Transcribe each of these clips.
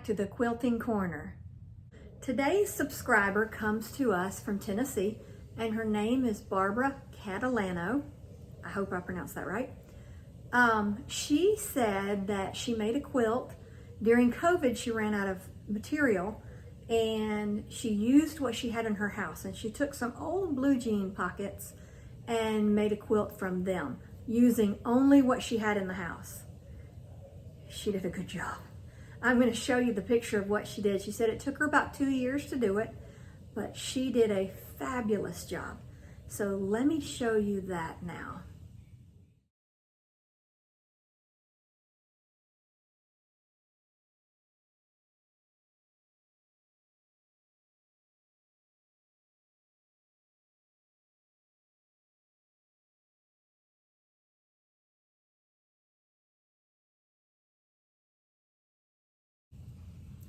back to the Quilting Corner. Today's subscriber comes to us from Tennessee, and her name is Barbara Catalano. I hope I pronounced that right. She said that she made a quilt. During COVID, she ran out of material, and she used what she had in her house, and she took some old blue jean pockets and made a quilt from them, using only what she had in the house. She did a good job. I'm going to show you the picture of what she did. She said it took her about 2 years to do it, but she did a fabulous job. So let me show you that now.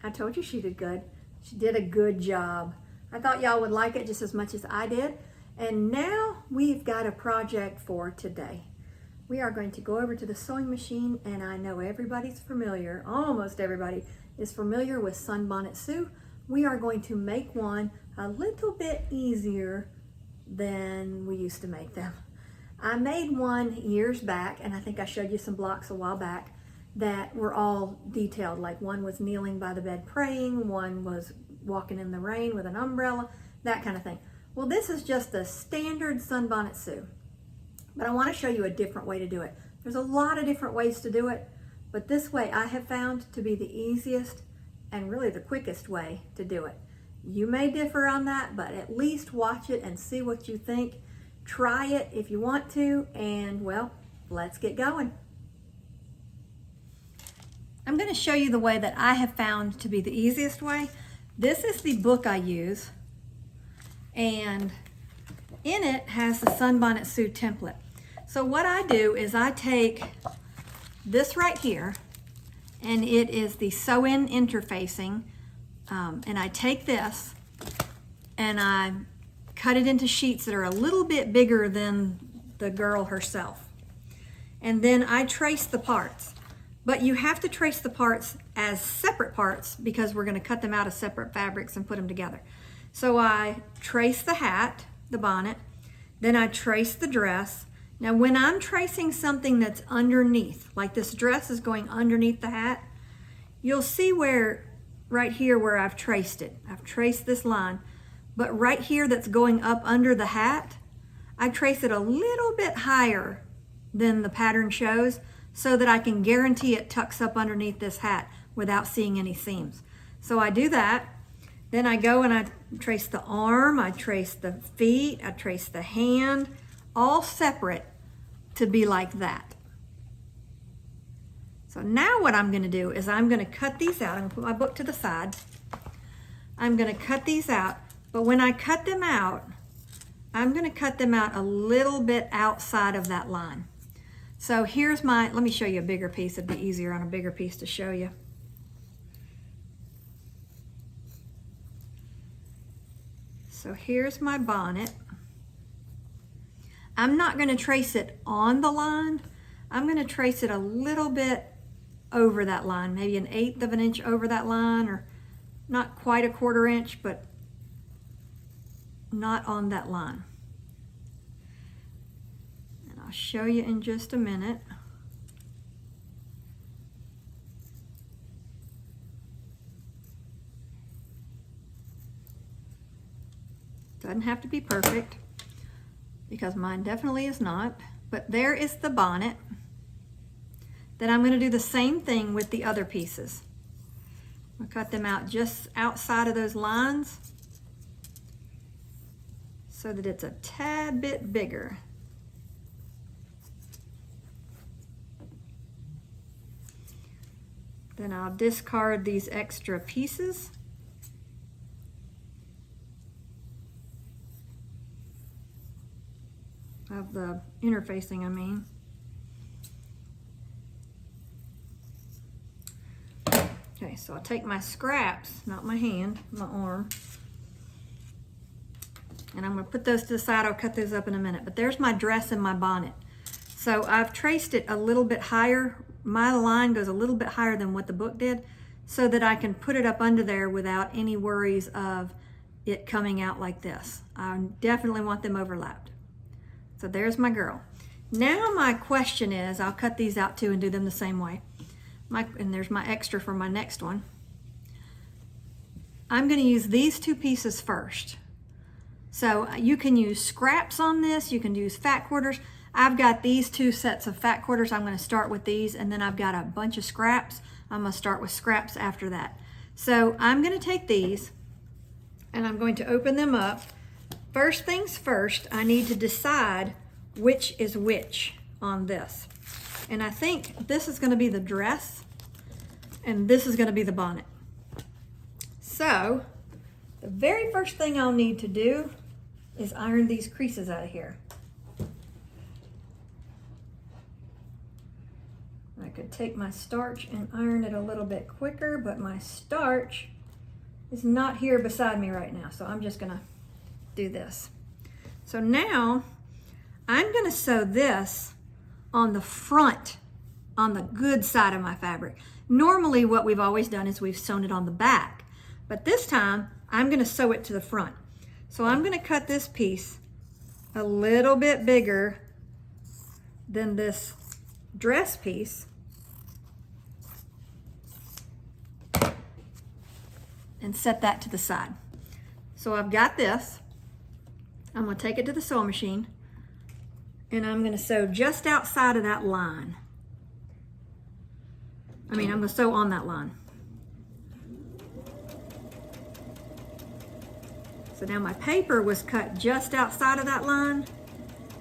I told you she did good. She did a good job. I thought y'all would like it just as much as I did. And now we've got a project for today. We are going to go over to the sewing machine, and I know everybody's familiar, almost everybody is familiar with Sunbonnet Sue. We are going to make one a little bit easier than we used to make them. I made one years back, and I think I showed you some blocks a while back, that were all detailed. Like one was kneeling by the bed praying, one was walking in the rain with an umbrella, that kind of thing. Well, this is just a standard Sunbonnet Sue, but I want to show you a different way to do it. There's a lot of different ways to do it, but this way I have found to be the easiest and really the quickest way to do it. You may differ on that, but at least watch it and see what you think. Try it if you want to, and well, let's get going. I'm going to show you the way that I have found to be the easiest way. This is the book I use, and in it has the Sunbonnet Sue template. So what I do is I take this right here, and it is the sew-in interfacing, and I take this and I cut it into sheets that are a little bit bigger than the girl herself. And then I trace the parts. But you have to trace the parts as separate parts because we're going to cut them out of separate fabrics and put them together. So I trace the hat, the bonnet, then I trace the dress. Now when I'm tracing something that's underneath, like this dress is going underneath the hat, you'll see where, right here where I've traced it. I've traced this line, but right here that's going up under the hat, I trace it a little bit higher than the pattern shows, so that I can guarantee it tucks up underneath this hat without seeing any seams. So I do that. Then I go and I trace the arm, I trace the feet, I trace the hand, all separate to be like that. So now what I'm going to do is I'm going to cut these out. I'm going to put my book to the side. I'm going to cut these out, but when I cut them out, I'm going to cut them out a little bit outside of that line. So here's my, let me show you a bigger piece. It'd be easier on a bigger piece to show you. So here's my bonnet. I'm not going to trace it on the line. I'm going to trace it a little bit over that line, maybe 1/8 of an inch over that line, or not quite 1/4 inch, but not on that line. I'll show you in just a minute. Doesn't have to be perfect because mine definitely is not, but there is the bonnet. Then I'm going to do the same thing with the other pieces. I'll cut them out just outside of those lines so that it's a tad bit bigger. Then I'll discard these extra pieces. Of the interfacing, I mean. Okay, so I'll take my scraps, not my hand, my arm, and I'm going to put those to the side. I'll cut those up in a minute. But there's my dress and my bonnet. So I've traced it a little bit higher. My line goes a little bit higher than what the book did. so that I can put it up under there without any worries of it coming out like this. I definitely want them overlapped. So there's my girl. Now my question is, I'll cut these out too and do them the same way. And there's my extra for my next one. I'm going to use these two pieces first. So you can use scraps on this, you can use fat quarters. I've got these two sets of fat quarters. I'm going to start with these, and then I've got a bunch of scraps. I'm going to start with scraps after that. So I'm going to take these and I'm going to open them up. First things first, I need to decide which is which on this. And I think this is going to be the dress and this is going to be the bonnet. So the very first thing I'll need to do is iron these creases out of here. I could take my starch and iron it a little bit quicker, but my starch is not here beside me right now, so I'm just gonna do this. So now I'm gonna sew this on the front, on the good side of my fabric. Normally what we've always done is we've sewn it on the back, but this time I'm gonna sew it to the front. So I'm gonna cut this piece a little bit bigger than this dress piece and set that to the side. So I've got this. I'm gonna take it to the sewing machine and I'm gonna sew just outside of that line. I'm gonna sew on that line. So now my paper was cut just outside of that line,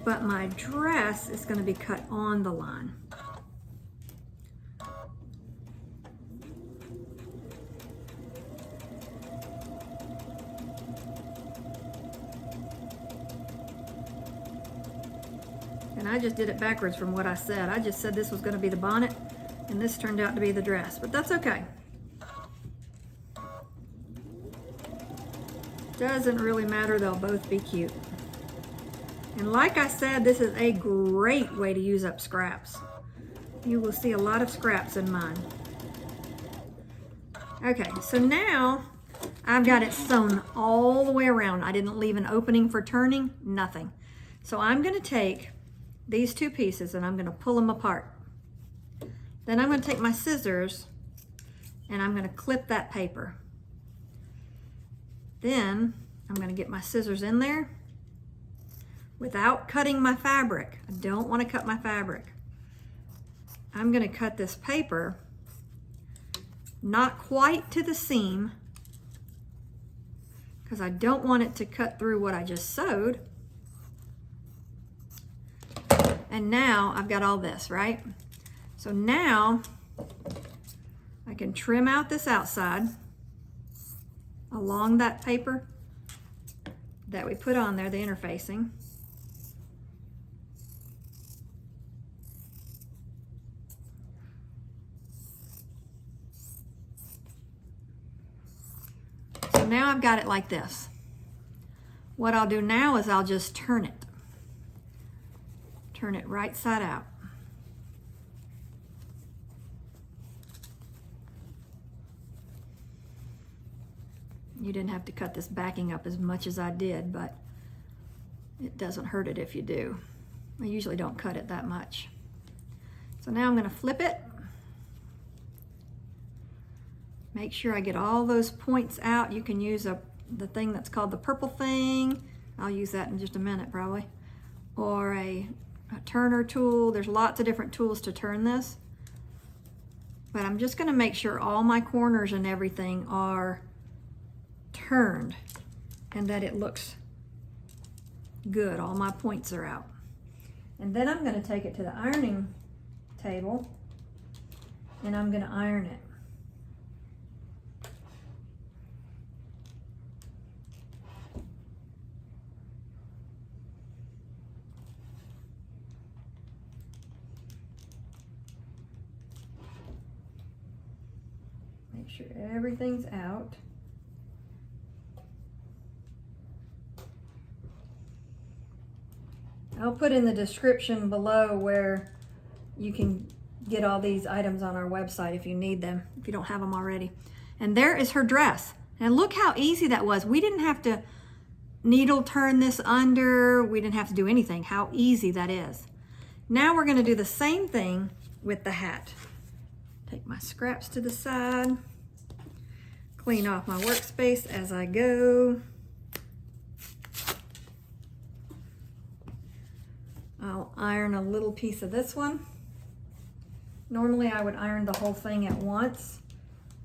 but my dress is gonna be cut on the line. And I just did it backwards from what I said. I just said this was gonna be the bonnet, and this turned out to be the dress, but that's okay. Doesn't really matter, they'll both be cute. And like I said, this is a great way to use up scraps. You will see a lot of scraps in mine. Okay, so now I've got it sewn all the way around. I didn't leave an opening for turning, nothing. So I'm gonna take these two pieces and I'm gonna pull them apart. Then I'm gonna take my scissors and I'm gonna clip that paper. Then I'm gonna get my scissors in there without cutting my fabric. I don't wanna cut my fabric. I'm gonna cut this paper not quite to the seam because I don't want it to cut through what I just sewed. And now I've got all this, right? So now I can trim out this outside along that paper that we put on there, the interfacing. So now I've got it like this. What I'll do now is I'll just turn it. Turn it right side out. You didn't have to cut this backing up as much as I did, but it doesn't hurt it if you do. I usually don't cut it that much. So now I'm going to flip it. Make sure I get all those points out. You can use the thing that's called the purple thing. I'll use that in just a minute probably. Or a turner tool. There's lots of different tools to turn this. But I'm just going to make sure all my corners and everything are turned and that it looks good. All my points are out. And then I'm going to take it to the ironing table and I'm going to iron it. Make sure everything's out. I'll put in the description below where you can get all these items on our website if you need them, if you don't have them already. And there is her dress. And look how easy that was. We didn't have to needle turn this under. We didn't have to do anything. How easy that is. Now we're going to do the same thing with the hat. Take my scraps to the side. Clean off my workspace as I go. I'll iron a little piece of this one. Normally I would iron the whole thing at once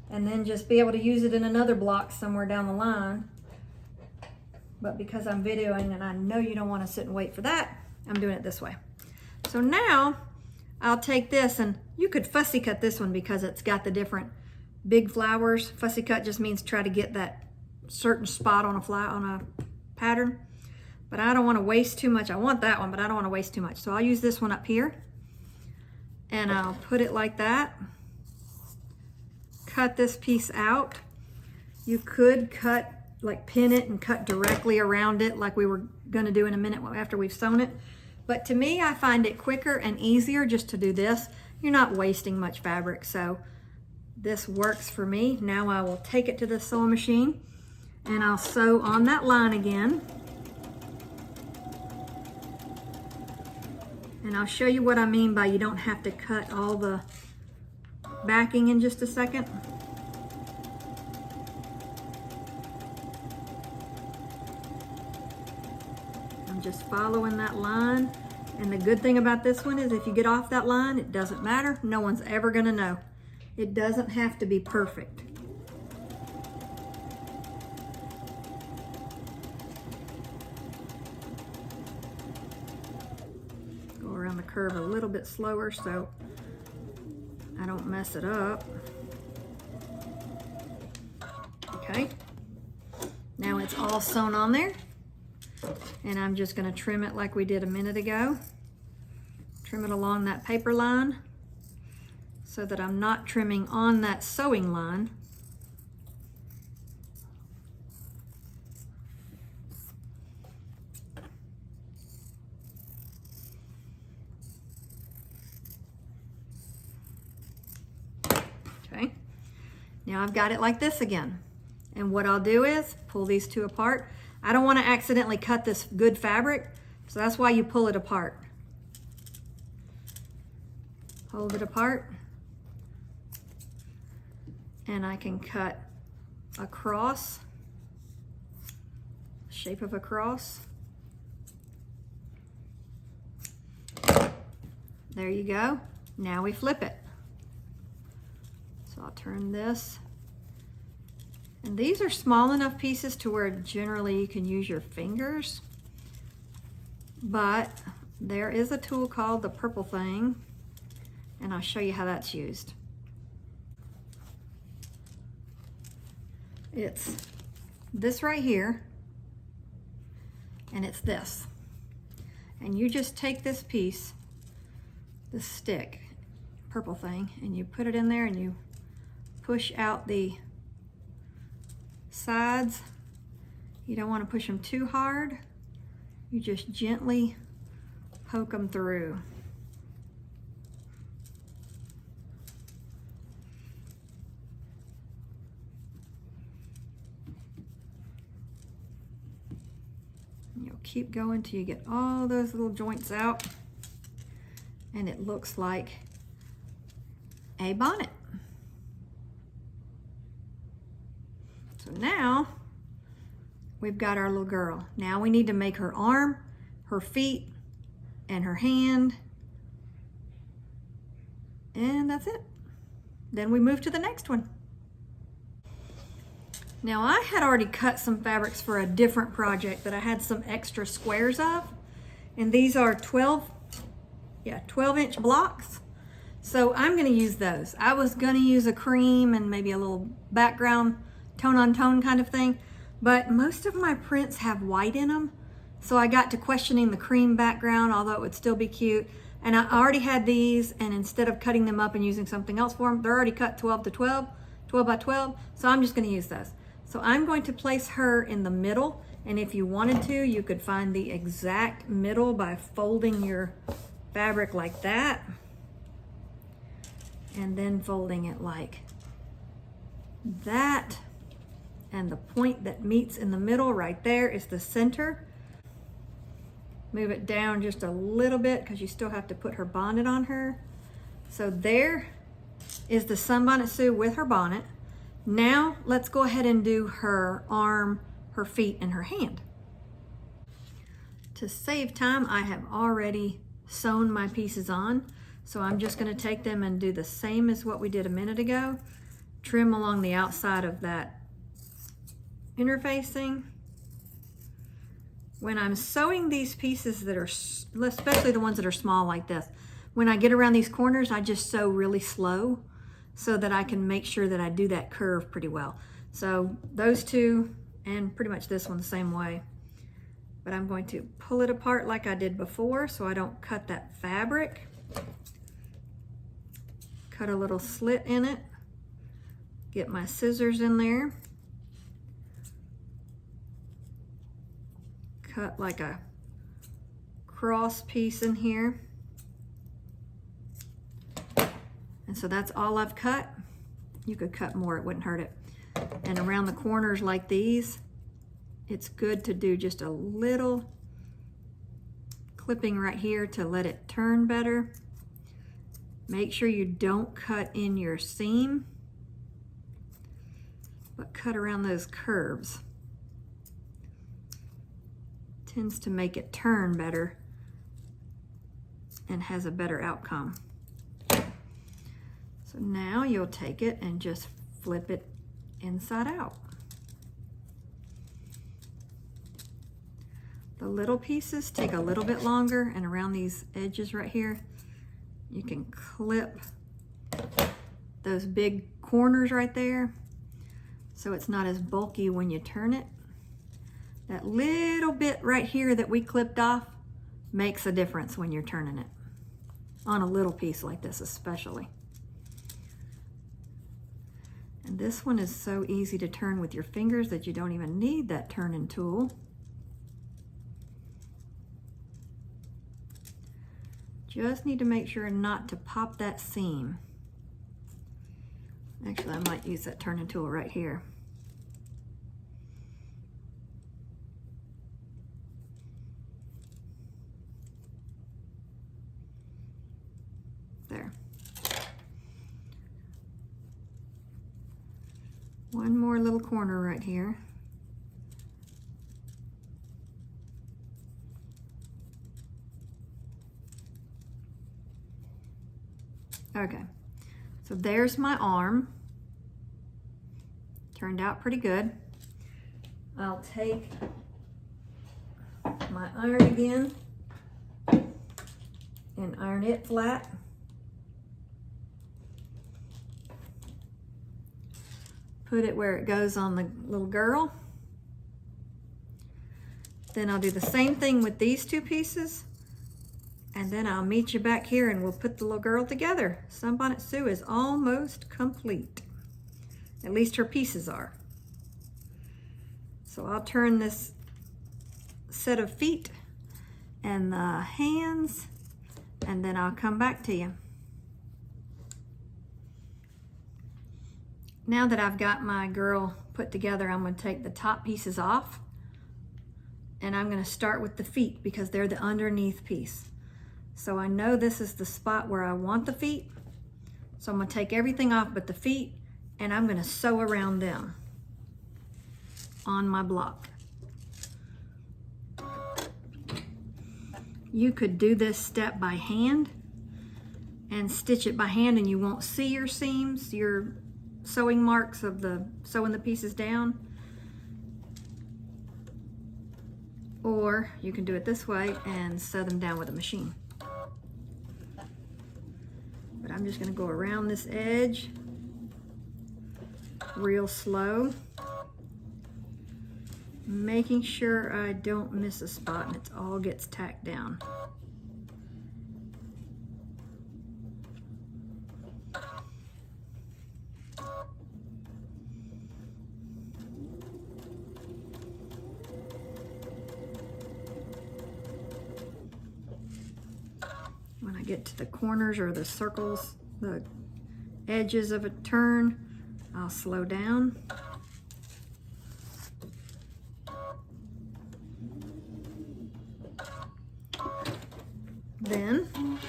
and then just be able to use it in another block somewhere down the line. But because I'm videoing and I know you don't want to sit and wait for that, I'm doing it this way. So now I'll take this, and you could fussy cut this one because it's got the different big flowers. Fussy cut just means try to get that certain spot on a pattern. But I don't want to waste too much. I want that one, but I don't want to waste too much. So I'll use this one up here, and I'll put it like that. Cut this piece out. You could cut, like pin it and cut directly around it like we were going to do in a minute after we've sewn it. But to me, I find it quicker and easier just to do this. You're not wasting much fabric, so this works for me. Now I will take it to the sewing machine and I'll sew on that line again. And I'll show you what I mean by you don't have to cut all the backing in just a second. I'm just following that line. And the good thing about this one is if you get off that line, it doesn't matter. No one's ever gonna know. It doesn't have to be perfect. Go around the curve a little bit slower so I don't mess it up. Okay, now it's all sewn on there. And I'm just going to trim it like we did a minute ago. Trim it along that paper line so that I'm not trimming on that sewing line. Okay, now I've got it like this again. And what I'll do is pull these two apart. I don't want to accidentally cut this good fabric, so that's why you pull it apart. Hold it apart, and I can cut a cross, shape of a cross. There you go. Now we flip it. So I'll turn this. And these are small enough pieces to where generally you can use your fingers, but there is a tool called the purple thing, and I'll show you how that's used. It's this right here, and it's this. And you just take this piece, this stick, purple thing, and you put it in there and you push out the sides. You don't want to push them too hard. You just gently poke them through. You'll keep going till you get all those little joints out, and it looks like a bonnet. So now we've got our little girl. Now we need to make her arm, her feet, and her hand. And that's it. Then we move to the next one. Now I had already cut some fabrics for a different project that I had some extra squares of. And these are 12-inch blocks. So I'm gonna use those. I was gonna use a cream and maybe a little background tone on tone kind of thing, but most of my prints have white in them, so I got to questioning the cream background, although it would still be cute. And I already had these, and instead of cutting them up and using something else for them, they're already cut 12 to 12, 12 by 12, so I'm just going to use those. So I'm going to place her in the middle, and if you wanted to, you could find the exact middle by folding your fabric like that. and then folding it like that. And the point that meets in the middle right there is the center. Move it down just a little bit because you still have to put her bonnet on her. So there is the Sunbonnet Sue with her bonnet. Now let's go ahead and do her arm, her feet, and her hand. To save time, I have already sewn my pieces on. So I'm just going to take them and do the same as what we did a minute ago. Trim along the outside of that interfacing. When I'm sewing these pieces that are, especially the ones that are small like this, when I get around these corners, I just sew really slow so that I can make sure that I do that curve pretty well. So those two, and pretty much this one the same way. But I'm going to pull it apart like I did before so I don't cut that fabric. Cut a little slit in it. Get my scissors in there. Cut like a cross piece in here. And so that's all I've cut. You could cut more, it wouldn't hurt it. And around the corners like these, it's good to do just a little clipping right here to let it turn better. Make sure you don't cut in your seam, but cut around those curves. Tends to make it turn better and has a better outcome. So now you'll take it and just flip it inside out. The little pieces take a little bit longer, and around these edges right here, you can clip those big corners right there so it's not as bulky when you turn it. That little bit right here that we clipped off makes a difference when you're turning it, on a little piece like this especially. And this one is so easy to turn with your fingers that you don't even need that turning tool. Just need to make sure not to pop that seam. Actually, I might use that turning tool right here. There. One more little corner right here. Okay, so there's my arm. Turned out pretty good. I'll take my iron again and iron it flat. Put it where it goes on the little girl. Then I'll do the same thing with these two pieces. And then I'll meet you back here and we'll put the little girl together. Sunbonnet Sue is almost complete. At least her pieces are. So I'll turn this set of feet and the hands, and then I'll come back to you. Now that I've got my girl put together, I'm going to take the top pieces off, and I'm going to start with the feet because they're the underneath piece. So I know this is the spot where I want the feet. So I'm going to take everything off but the feet, and I'm going to sew around them on my block. You could do this step by hand and stitch it by hand, and you won't see your seams, your sewing marks of the sewing the pieces down. Or you can do it this way and sew them down with a machine. But I'm just going to go around this edge real slow, making sure I don't miss a spot and it all gets tacked down. When I get to the corners or the circles, the edges of a turn, I'll slow down. Then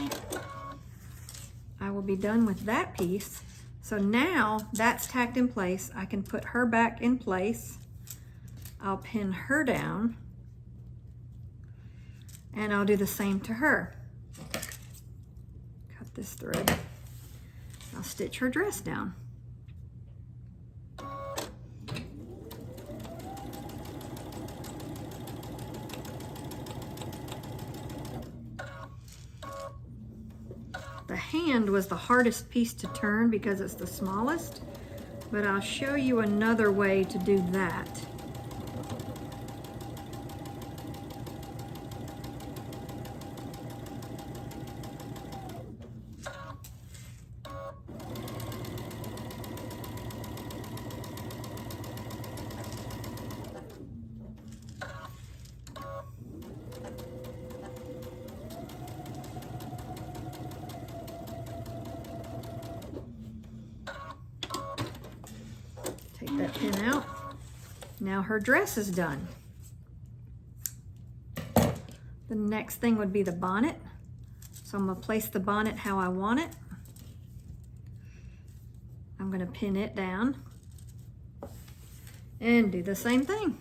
I will be done with that piece. So now that's tacked in place. I can put her back in place. I'll pin her down and I'll do the same to her. Cut this thread. I'll stitch her dress down. The hand was the hardest piece to turn because it's the smallest, but I'll show you another way to do that. Take that pin out. Now her dress is done. The next thing would be the bonnet. So I'm going to place the bonnet how I want it. I'm going to pin it down and do the same thing.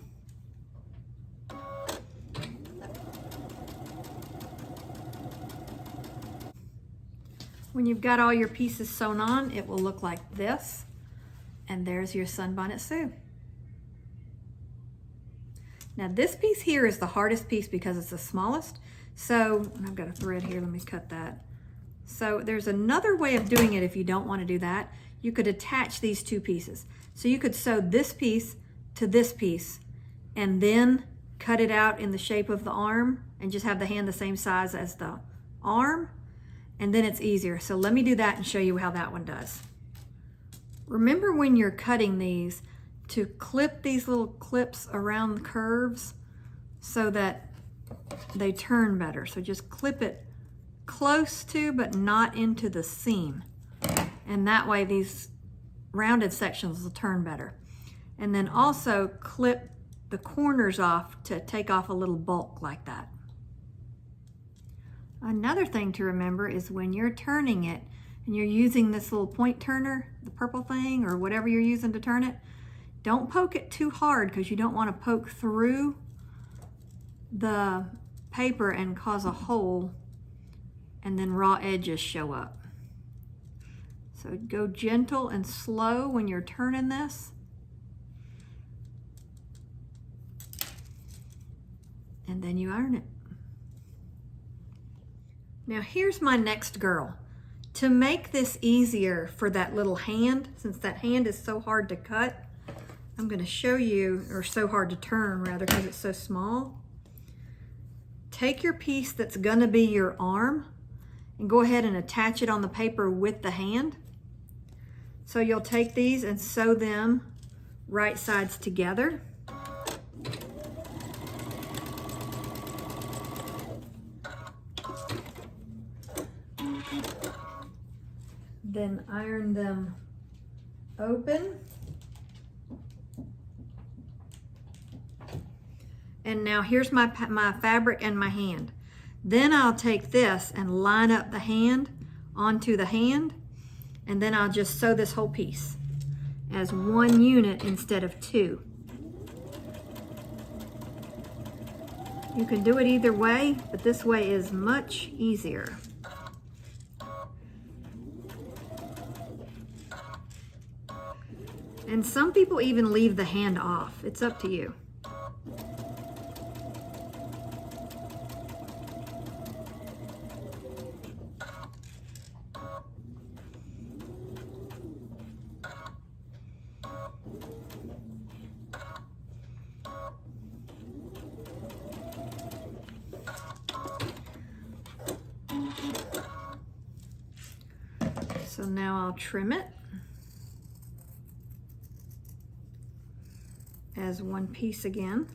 When you've got all your pieces sewn on, it will look like this. And there's your Sunbonnet Sue. Now this piece here is the hardest piece because it's the smallest. So I've got a thread here, let me cut that. So there's another way of doing it if you don't want to do that. You could attach these two pieces. So you could sew this piece to this piece and then cut it out in the shape of the arm and just have the hand the same size as the arm. And then it's easier. So let me do that and show you how that one does. Remember when you're cutting these to clip these little clips around the curves so that they turn better. So just clip it close to but not into the seam. And that way these rounded sections will turn better. And then also clip the corners off to take off a little bulk like that. Another thing to remember is when you're turning it, and you're using this little point turner, the purple thing, or whatever you're using to turn it, don't poke it too hard because you don't want to poke through the paper and cause a hole and then raw edges show up. So go gentle and slow when you're turning this. And then you iron it. Now here's my next girl. To make this easier for that little hand, since that hand is so hard to cut, I'm going to show you, or so hard to turn rather because it's so small. Take your piece that's going to be your arm and go ahead and attach it on the paper with the hand. So you'll take these and sew them right sides together. Then iron them open. And now here's my fabric and my hand. Then I'll take this and line up the hand onto the hand, and then I'll just sew this whole piece as one unit instead of two. You can do it either way, but this way is much easier. And some people even leave the hand off. It's up to you. So now I'll trim it as one piece again.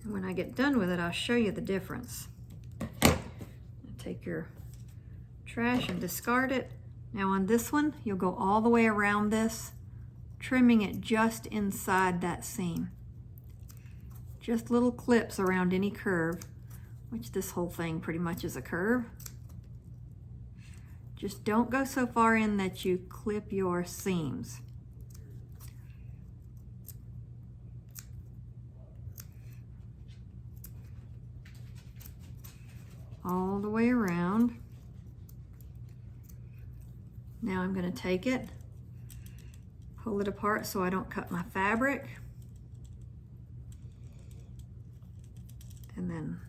And when I get done with it, I'll show you the difference. Take your trash and discard it. Now on this one, you'll go all the way around this, trimming it just inside that seam. Just little clips around any curve, which this whole thing pretty much is a curve. Just don't go so far in that you clip your seams. All the way around. Now I'm going to take it, pull it apart so I don't cut my fabric, and then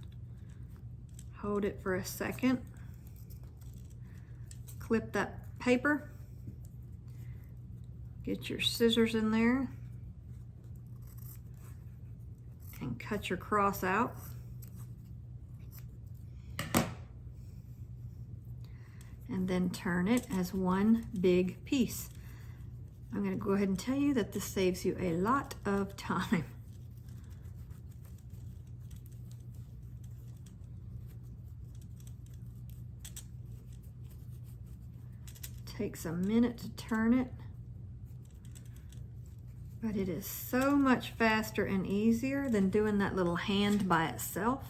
hold it for a second, clip that paper, get your scissors in there, and cut your cross out. And then turn it as one big piece. I'm going to go ahead and tell you that this saves you a lot of time. Takes a minute to turn it, but it is so much faster and easier than doing that little hand by itself.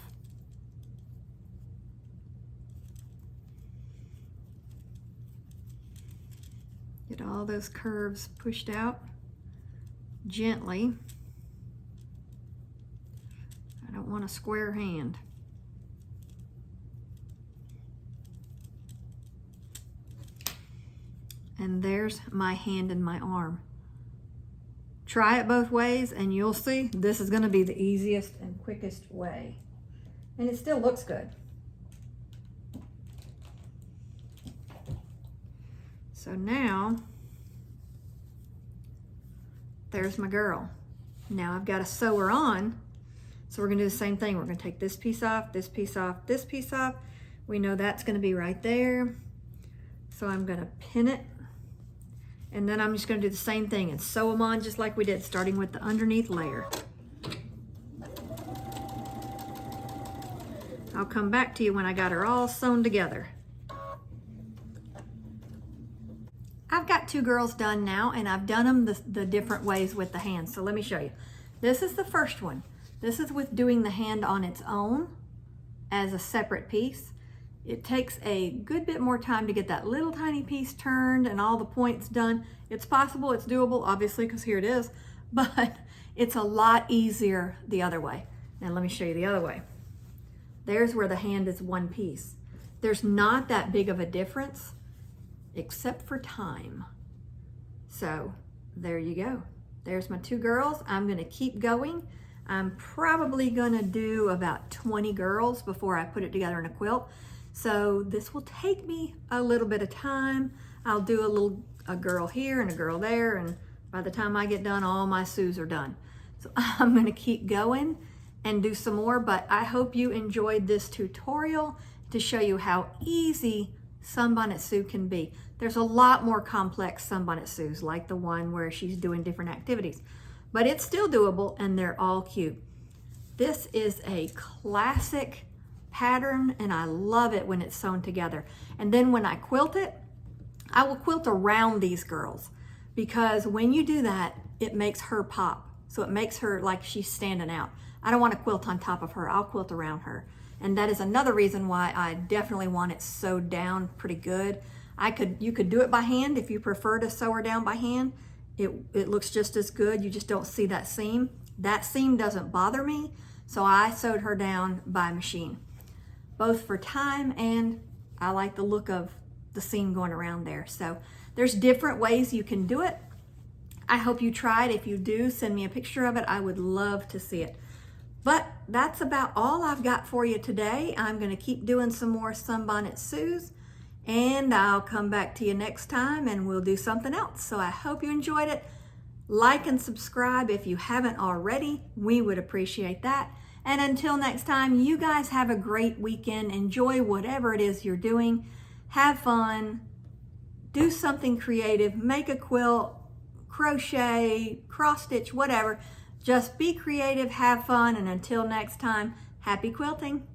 Get all those curves pushed out gently. I don't want a square hand. And there's my hand and my arm. Try it both ways and you'll see this is going to be the easiest and quickest way. And it still looks good. So now, there's my girl. Now I've got to sew her on. So we're going to do the same thing. We're going to take this piece off, this piece off, this piece off. We know that's going to be right there. So I'm going to pin it. And then I'm just going to do the same thing and sew them on just like we did, starting with the underneath layer. I'll come back to you when I got her all sewn together. I've got two girls done now, and I've done them the different ways with the hands. So let me show you. This is the first one. This is with doing the hand on its own as a separate piece. It takes a good bit more time to get that little tiny piece turned and all the points done. It's possible, it's doable, obviously, because here it is, but it's a lot easier the other way. Now let me show you the other way. There's where the hand is one piece. There's not that big of a difference, except for time. So there you go. There's my two girls. I'm gonna keep going. I'm probably gonna do about 20 girls before I put it together in a quilt. So this will take me a little bit of time. I'll do a girl here and a girl there, and by the time I get done, all my Sues are done. So I'm gonna keep going and do some more, but I hope you enjoyed this tutorial to show you how easy Sunbonnet Sue can be. There's a lot more complex Sunbonnet Sues, like the one where she's doing different activities, but it's still doable and they're all cute. This is a classic pattern and I love it when it's sewn together. And then when I quilt it, I will quilt around these girls, because when you do that, it makes her pop. So it makes her like she's standing out. I don't want to quilt on top of her. I'll quilt around her. And that is another reason why I definitely want it sewed down pretty good. You could do it by hand if you prefer to sew her down by hand. It looks just as good. You just don't see that seam. That seam doesn't bother me, so I sewed her down by machine, both for time and I like the look of the seam going around there. So there's different ways you can do it. I hope you try it. If you do, send me a picture of it. I would love to see it. But that's about all I've got for you today. I'm going to keep doing some more Sunbonnet Sues, and I'll come back to you next time and we'll do something else. So I hope you enjoyed it. Like and subscribe if you haven't already. We would appreciate that. And until next time, you guys have a great weekend. Enjoy whatever it is you're doing. Have fun. Do something creative. Make a quilt, crochet, cross stitch, whatever. Just be creative, have fun, and until next time, happy quilting.